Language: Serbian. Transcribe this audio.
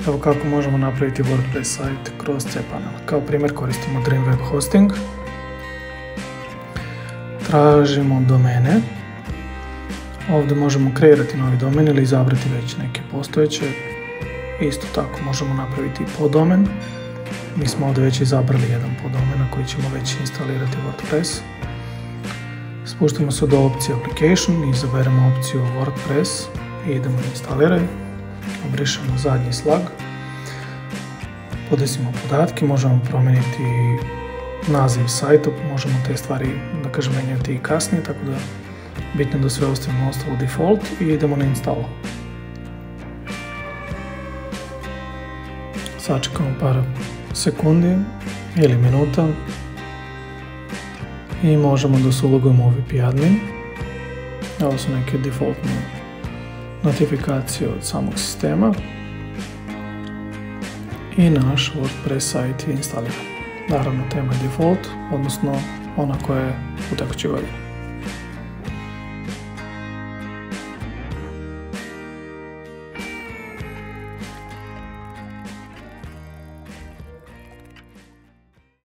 Evo kako možemo napraviti WordPress sajt kroz cPanel. Kao primjer koristimo Dream Web Hosting. Tražimo domene. Ovdje možemo kreirati novi domen ili izabrati već neke postojeće. Isto tako možemo napraviti poddomen. Mi smo ovdje već izabrali jedan poddomen na koji ćemo već instalirati WordPress. Spuštamo se do opcije Application, izaberemo opciju WordPress i idemo na instaliraj. Obrišemo zadnji slag. Podesimo podatke, možemo promijeniti naziv sajta, možemo te stvari, da kažem, mijenjati i kasnije, tako da bitno da sve ostavimo ostalo default i idemo na install. Sačekamo par sekundi ili minuta i možemo da se ulogujemo u VP Admin. Ovo su neke defaultne notifikacije od samog sistema i naš WordPress sajt je instaliran. Naravno, tema je default, odnosno ona koja je u tekućoj godini.